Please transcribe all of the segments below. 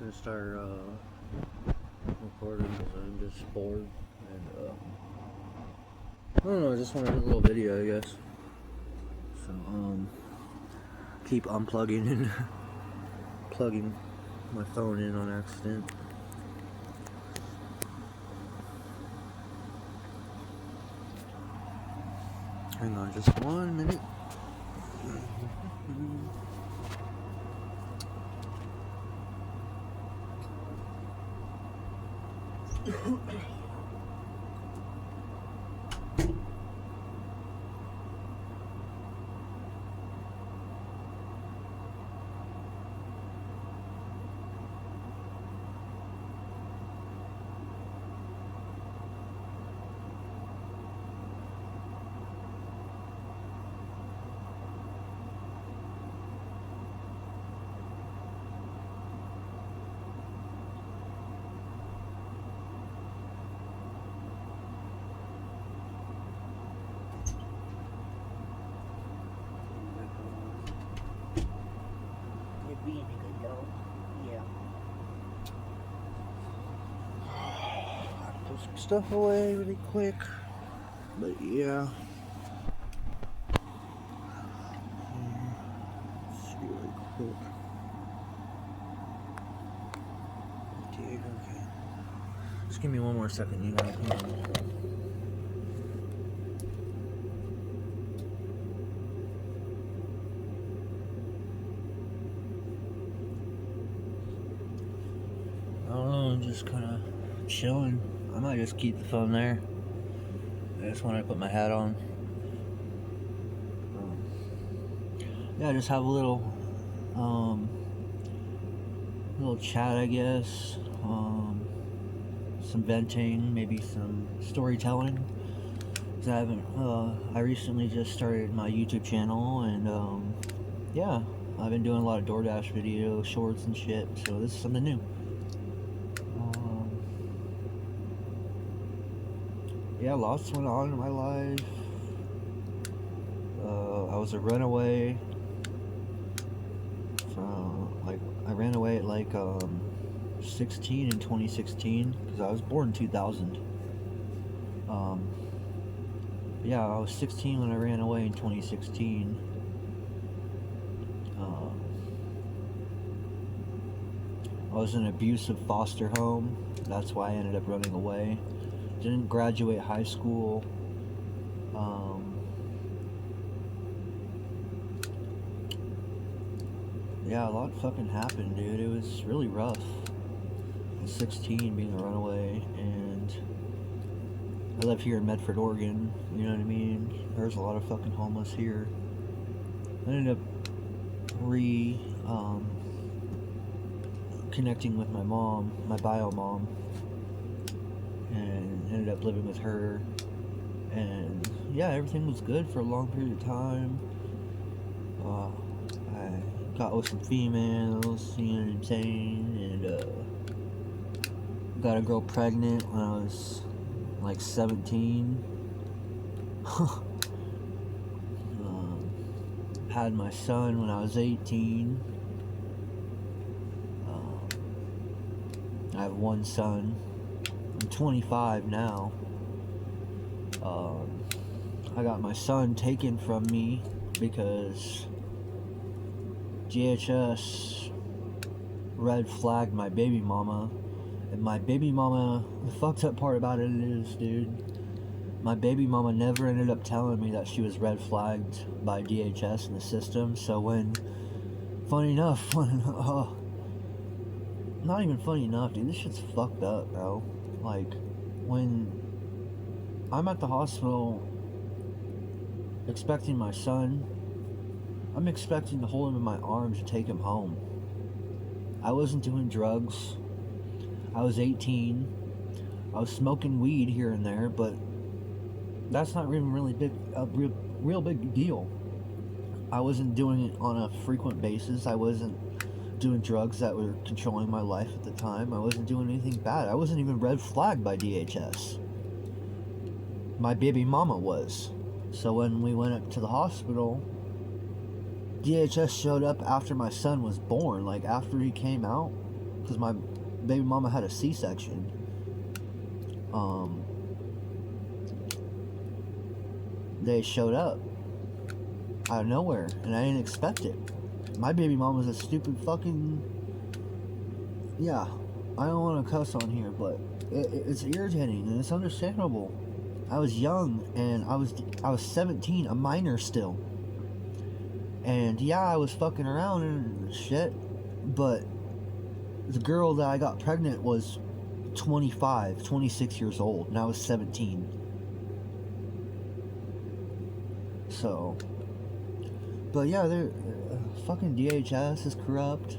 gonna start recording because I'm just bored and I don't know, I just want to do a little video, I guess. So keep unplugging and plugging my phone in on accident. Hang on just 1 minute. Really good though. Yeah. Put some stuff away really quick. But yeah. Let's see really quick. Okay. Just give me one more second, you know. I don't know, I'm just kind of chilling. I might just keep the phone there. I just want to put my hat on. Yeah, just have a little chat, I guess. Some venting, maybe some storytelling. Cause I recently just started my YouTube channel, and yeah, I've been doing a lot of DoorDash videos, shorts and shit. So this is something new. Yeah, lots went on in my life. I was a runaway. I ran away at like 16 in 2016 because I was born in 2000. Yeah, I was 16 when I ran away in 2016. I was in an abusive foster home. That's why I ended up running away. Didn't graduate high school. Yeah, a lot fucking happened, dude. It was really rough. I was 16 being a runaway, and I live here in Medford, Oregon. You know what I mean? There's a lot of fucking homeless here. I ended up connecting with my mom, my bio mom, and ended up living with her. And yeah, everything was good for a long period of time. I got with some females, you know what I'm saying, and got a girl pregnant when I was like 17. Had my son when I was 18. I have one son. I'm 25 now. I got my son taken from me because DHS red flagged my baby mama. And my baby mama, the fucked up part about it is, dude, my baby mama never ended up telling me that she was red flagged by DHS in the system. So when, funny enough, not even funny enough, dude, this shit's fucked up, bro. Like, when I'm at the hospital expecting my son, I'm expecting to hold him in my arms and take him home. I wasn't doing drugs. I was 18. I was smoking weed here and there, but that's not even really a real big deal. I wasn't doing it on a frequent basis. I wasn't doing drugs that were controlling my life at the time. I wasn't doing anything bad. I wasn't even red flagged by DHS. My baby mama was. So when we went up to the hospital, DHS showed up after my son was born, like after he came out. because my baby mama had a C-section. They showed up out of nowhere, and I didn't expect it. My baby mom was a stupid fucking... Yeah, I don't want to cuss on here, but it's irritating, and it's understandable. I was young, and I was 17, a minor still. And yeah, I was fucking around and shit, but the girl that I got pregnant was 25, 26 years old, and I was 17. So, but yeah, they're fucking DHS is corrupt.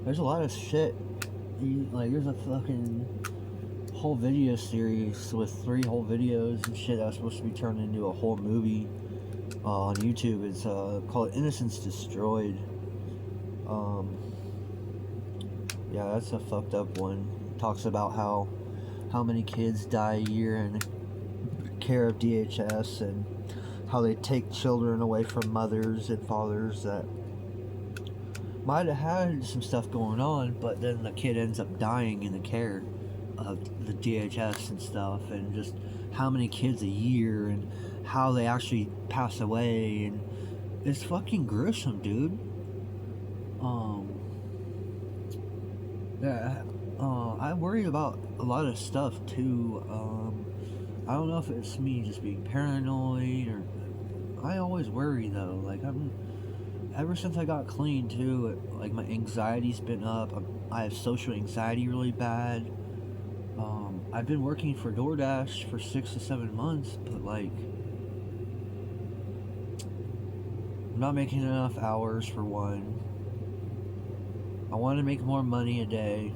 There's a lot of shit. Like, there's a fucking whole video series with 3 whole videos and shit that was supposed to be turned into a whole movie on YouTube. It's called Innocence Destroyed. Yeah, that's a fucked up one. It talks about how many kids die a year in care of DHS, and how they take children away from mothers and fathers that might have had some stuff going on, but then the kid ends up dying in the care of the DHS and stuff, and just how many kids a year and how they actually pass away, and it's fucking gruesome, dude. Yeah, I worry about a lot of stuff too. I don't know if it's me just being paranoid, or I always worry though. Like, ever since I got clean too, like, my anxiety's been up. I have social anxiety really bad. I've been working for DoorDash for 6 to 7 months, but like, I'm not making enough hours for one. I want to make more money a day.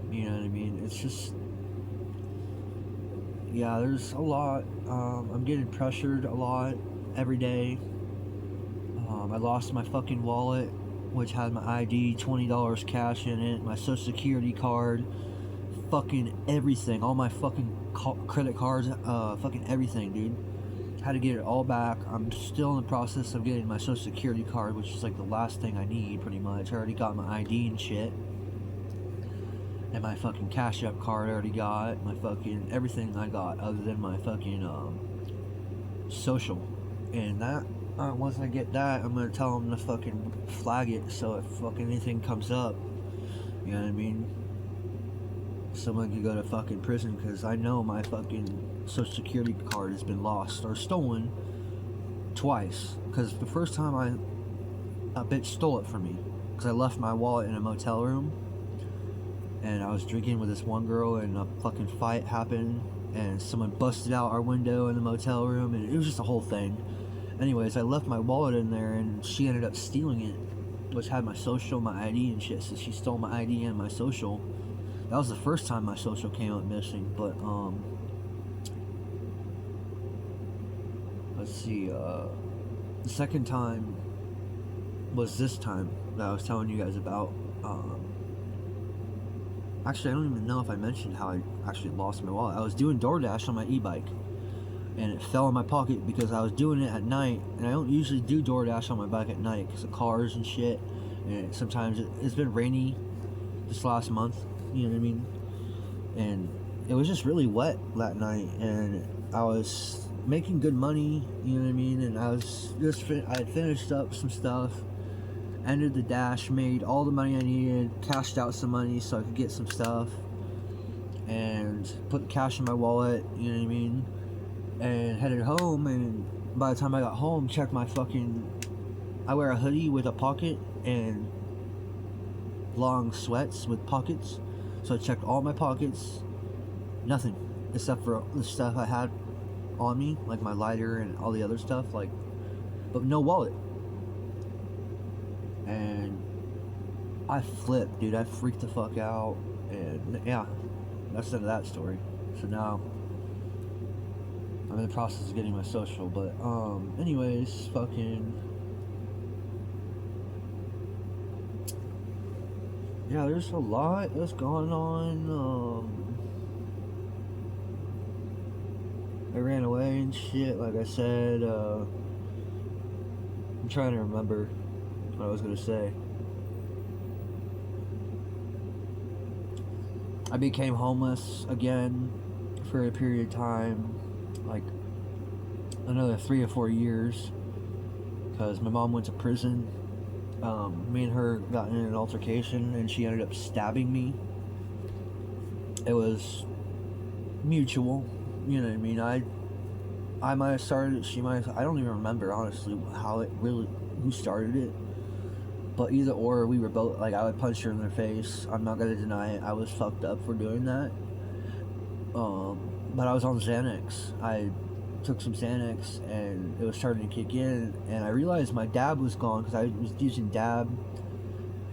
You know what I mean? It's just, yeah, there's a lot. I'm getting pressured a lot every day. I lost my fucking wallet, which had my ID, $20 cash in it, my social security card, fucking everything, all my fucking credit cards, fucking everything, dude. Had to get it all back. I'm still in the process of getting my social security card, which is like the last thing I need, pretty much. I already got my ID and shit. And my fucking Cash App card I already got. My fucking everything I got other than my fucking social. And that, once I get that, I'm gonna tell them to fucking flag it, so if fucking anything comes up, you know what I mean, someone could go to fucking prison, because I know my fucking social security card has been lost or stolen twice. Because the first time a bitch stole it from me, because I left my wallet in a motel room, and I was drinking with this one girl, and a fucking fight happened, and someone busted out our window in the motel room, and it was just a whole thing. Anyways, I left my wallet in there, and she ended up stealing it, which had my social, my ID and shit, so she stole my ID and my social. That was the first time my social came up missing, but, let's see, the second time was this time that I was telling you guys about. Actually, I don't even know if I mentioned how I actually lost my wallet. I was doing DoorDash on my e-bike, and it fell in my pocket because I was doing it at night, and I don't usually do DoorDash on my bike at night because of cars and shit, and sometimes it's been rainy this last month, you know what I mean, and it was just really wet that night, and I was making good money, you know what I mean, and I was just, I had finished up some stuff, ended the dash, made all the money I needed, cashed out some money so I could get some stuff, and put the cash in my wallet, you know what I mean, and headed home. And by the time I got home, checked my fucking, I wear a hoodie with a pocket and long sweats with pockets, so I checked all my pockets, nothing except for the stuff I had on me, like my lighter and all the other stuff, like, but no wallet. And I flipped, dude. I freaked the fuck out, and yeah, that's the end of that story. So now I'm in the process of getting my social, but anyways, fucking, yeah, there's a lot that's going on. I ran away and shit, like I said. I'm trying to remember what I was gonna say. I became homeless again for a period of time, like another 3 or 4 years, because my mom went to prison. Me and her got in an altercation, and she ended up stabbing me. It was mutual, you know what I mean. I might have started it. She might have. I don't even remember honestly who started it. But either or, we were both like, I would punch her in the face. I'm not gonna deny it. I was fucked up for doing that. But I was on Xanax. I took some Xanax, and it was starting to kick in. And I realized my dab was gone because I was using dab,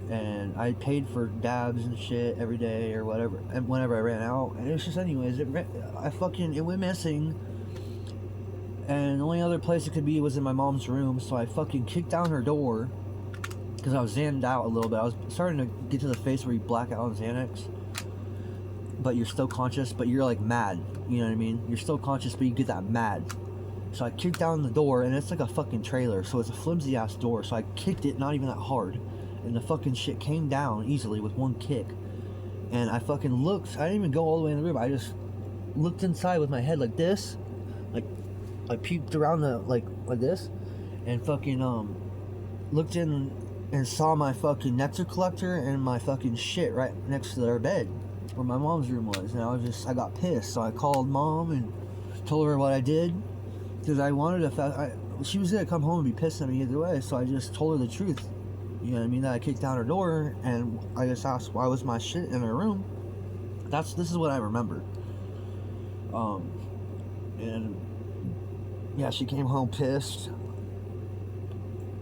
and I paid for dabs and shit every day or whatever. And whenever I ran out, and it was just anyways, it went missing. And the only other place it could be was in my mom's room. So I fucking kicked down her door because I was zanned out a little bit. I was starting to get to the phase where you black out on Xanax, but you're still conscious, but you're like mad. You know what I mean? You're still conscious, but you get that mad. So I kicked down the door, and it's like a fucking trailer, so it's a flimsy ass door. So I kicked it, not even that hard, and the fucking shit came down easily with one kick. And I fucking looked. I didn't even go all the way in the room. I just looked inside with my head like this, like I peeked around the like this, and fucking looked in and saw my fucking nectar collector and my fucking shit right next to their bed where my mom's room was. And I got pissed, so I called mom and told her what I did, because I wanted to she was gonna come home and be pissed at me either way. So I just told her the truth, you know what I mean, that I kicked down her door. And I just asked why was my shit in her room. This is what I remember. And yeah, she came home pissed.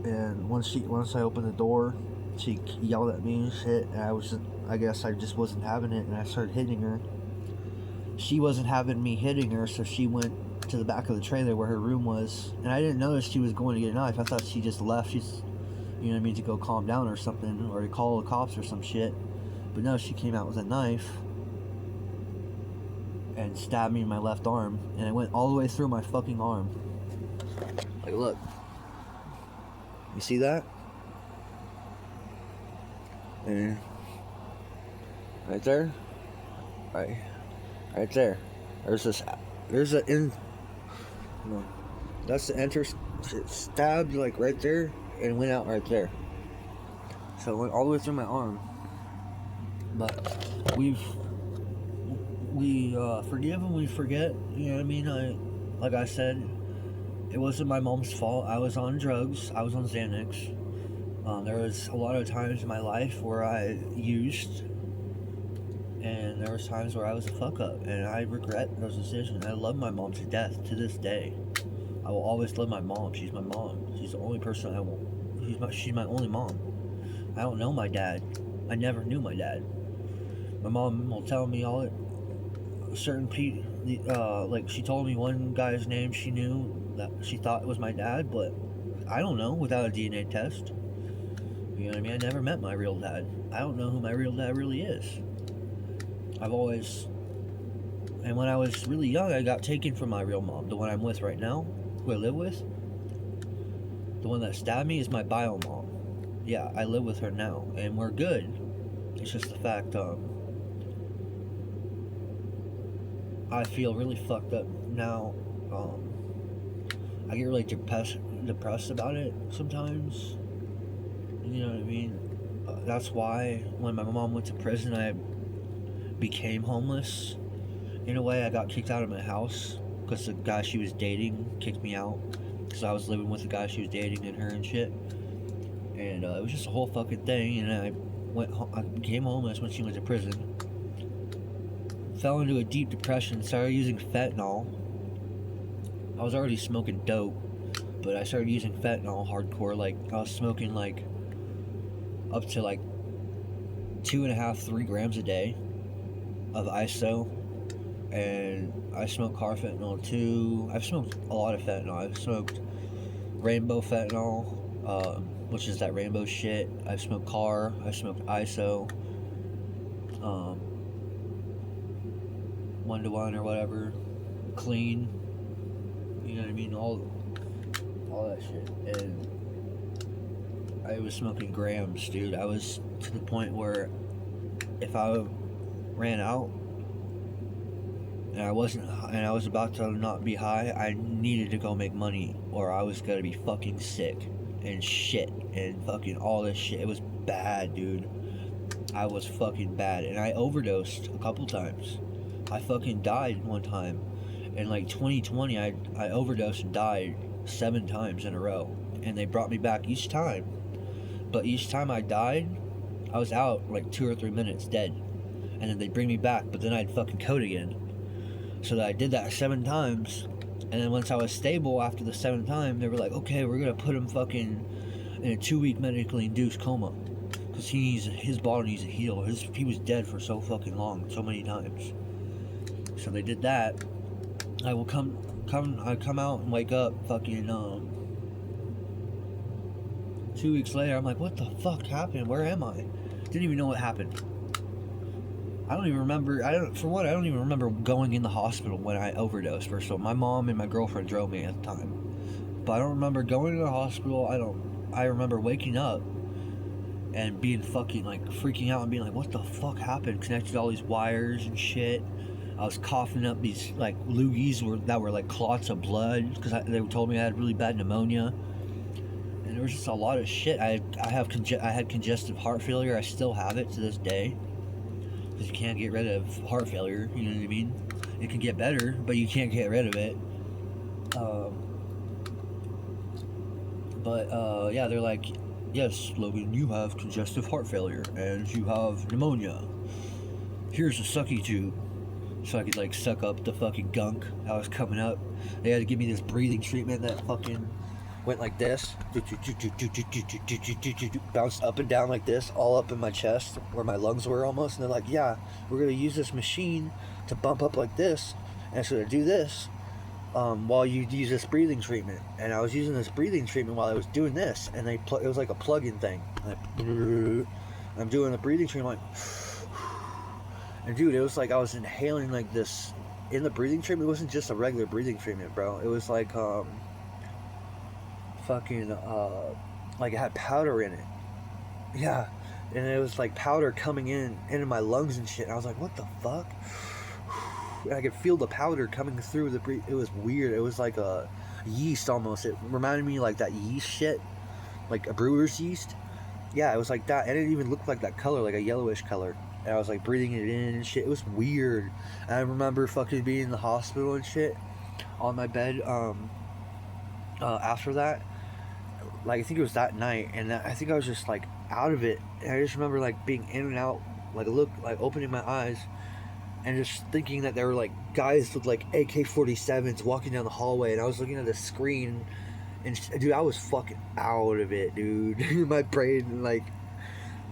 And once I opened the door, she yelled at me and shit. And I guess I just wasn't having it, and I started hitting her. She wasn't having me hitting her, so she went to the back of the trailer where her room was. And I didn't notice she was going to get a knife. I thought she just left. She's, you know what I mean, to go calm down or something, or to call the cops or some shit. But no, she came out with a knife and stabbed me in my left arm, and it went all the way through my fucking arm. Like, look. You see that? And right there, right there. That's the enter. It stabbed like right there and went out right there. So it went all the way through my arm. But we forgive and we forget. You know what I mean? Like I said, it wasn't my mom's fault. I was on drugs. I was on Xanax. There was a lot of times in my life where I used, and there was times where I was a fuck up, and I regret those decisions. I love my mom to death to this day. I will always love my mom. She's my mom. She's the only person I will. She's my only mom. I don't know my dad. I never knew my dad. My mom will tell me all it. Certain people, like she told me one guy's name she knew that she thought it was my dad, but I don't know without a DNA test. You know what I mean? I never met my real dad. I don't know who my real dad really is. And when I was really young, I got taken from my real mom, the one I'm with right now, who I live with. The one that stabbed me is my bio mom. Yeah, I live with her now, and we're good. It's just the fact, I feel really fucked up now. I get really depressed about it sometimes. You know what I mean? That's why when my mom went to prison, I became homeless. In a way, I got kicked out of my house because the guy she was dating kicked me out because I was living with the guy she was dating and her and shit. And it was just a whole fucking thing. And I became homeless when she went to prison. Fell into a deep depression, started using fentanyl. I was already smoking dope, but I started using fentanyl hardcore. Like, I was smoking like up to like 2.5, 3 grams a day of ISO. And I smoked carfentanil too. I've smoked a lot of fentanyl. I've smoked rainbow fentanyl, which is that rainbow shit. I've smoked car. I've smoked ISO. 1-to-1 or whatever, clean, you know what I mean, all that shit. And I was smoking grams, dude. I was to the point where if I ran out, and I was about to not be high, I needed to go make money, or I was gonna be fucking sick and shit and fucking all this shit. It was bad, dude. I was fucking bad, and I overdosed a couple times. I fucking died one time. In like 2020, I overdosed and died 7 times in a row, and they brought me back each time. But each time I died, I was out like 2 or 3 minutes dead, and then they'd bring me back, but then I'd fucking code again. So that I did that 7 times, and then once I was stable after the 7th time, they were like, okay, we're gonna put him fucking in a 2-week medically induced coma, because his body needs to heal. He was dead for so fucking long, so many times. So they did that. I come out and wake up fucking 2 weeks later. I'm like, what the fuck happened? Where am I? Didn't even know what happened. I don't even remember. I don't even remember going in the hospital when I overdosed. First of all, my mom and my girlfriend drove me at the time, but I don't remember going to the hospital. I remember waking up and being fucking like freaking out and being like, what the fuck happened? Connected to all these wires and shit. I was coughing up these like loogies that were like clots of blood, because they told me I had really bad pneumonia, and there was just a lot of shit. I had congestive heart failure. I still have it to this day, because you can't get rid of heart failure. You know what I mean? It can get better, but you can't get rid of it. Yeah, they're like, yes, Logan, you have congestive heart failure and you have pneumonia. Here's a sucky tube, so I could like suck up the fucking gunk that was coming up. They had to give me this breathing treatment that fucking went like this, bounced up and down like this, all up in my chest where my lungs were almost. And they're like, yeah, we're gonna use this machine to bump up like this, and it's gonna do this while you use this breathing treatment. And I was using this breathing treatment while I was doing this, and it was like a plug-in thing. I'm doing the breathing treatment, like, and dude, it was like I was inhaling like this in the breathing treatment. It wasn't just a regular breathing treatment, bro. It was like like it had powder in it. Yeah, and it was like powder coming into my lungs and shit. And I was like, what the fuck? And I could feel the powder coming through the breath. It was weird. It was like a yeast almost. It reminded me like that yeast shit, like a brewer's yeast. Yeah, it was like that, and it even looked like that color, like a yellowish color. And I was like breathing it in and shit. It was weird. And I remember fucking being in the hospital and shit on my bed after that. Like, I think it was that night, and I think I was just like out of it. And I just remember like being in and out, like opening my eyes and just thinking that there were like guys with like AK-47s walking down the hallway, and I was looking at the screen, and dude, I was fucking out of it, dude. My brain, like,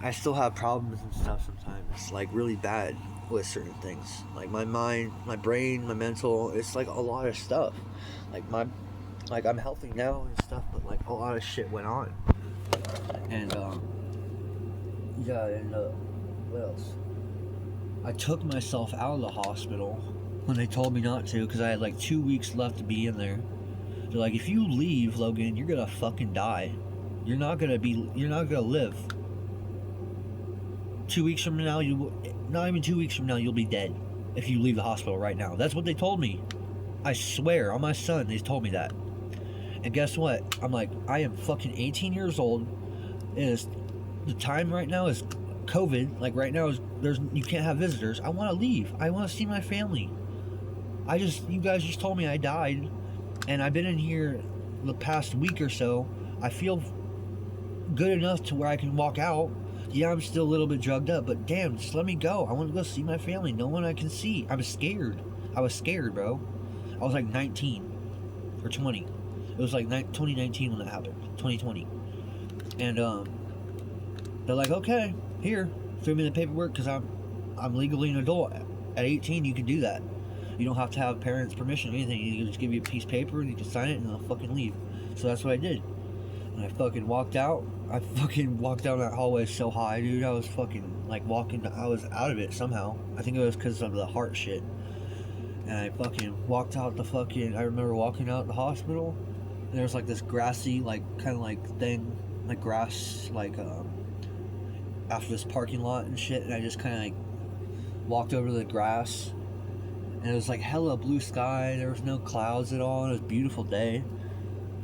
I still have problems and stuff sometimes, like really bad with certain things. Like my mind, my brain, my mental, it's like a lot of stuff. Like I'm healthy now and stuff, but like a lot of shit went on. And what else? I took myself out of the hospital when they told me not to, because I had like 2 weeks left to be in there. They're like, if you leave, Logan, you're gonna fucking die. You're not gonna live. 2 weeks from now, not even 2 weeks from now, you'll be dead if you leave the hospital right now. That's what they told me. I swear on my son, they told me that. And guess what? I'm like, I am fucking 18 years old. The time right now is COVID. Like right now you can't have visitors. I want to leave. I want to see my family. You guys just told me I died, and I've been in here the past week or so. I feel good enough to where I can walk out. Yeah, I'm still a little bit drugged up, but damn, just let me go. I want to go see my family. No one I can see. I'm scared. I was scared, bro. I was like 19 or 20. It was like 2019 when that happened. 2020. And they're like, okay, here, fill me the paperwork, because I'm legally an adult. At 18, you can do that. You don't have to have parents' permission or anything. You can just give you a piece of paper and you can sign it and they'll fucking leave. So that's what I did. And I fucking walked out. I fucking walked down that hallway so high, dude. I was fucking like I was out of it somehow. I think it was because of the heart shit. And I fucking walked out I remember walking out the hospital, and there was like this grassy, like kind of like thing, like grass, like after this parking lot and shit. And I just kind of like walked over to the grass, and it was like hella blue sky. There was no clouds at all. And it was a beautiful day,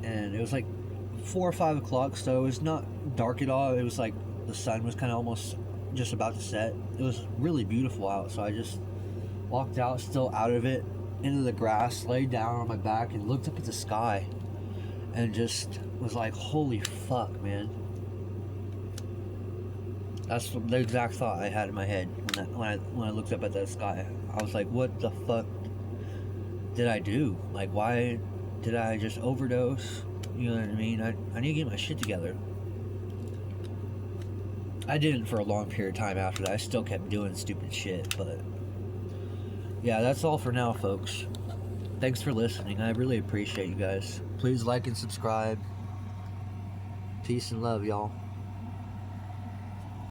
and it was like 4 or 5 o'clock, so it was not dark at all. It was like the sun was kind of almost just about to set. It was really beautiful out, so I just walked out, still out of it, into the grass, laid down on my back, and looked up at the sky, and just was like, "Holy fuck, man!" That's the exact thought I had in my head when I looked up at that sky. I was like, "What the fuck did I do? Like, why did I just overdose?" You know what I mean? I need to get my shit together. I didn't for a long period of time after that. I still kept doing stupid shit, but yeah, that's all for now, folks. Thanks for listening. I really appreciate you guys. Please like and subscribe. Peace and love, y'all.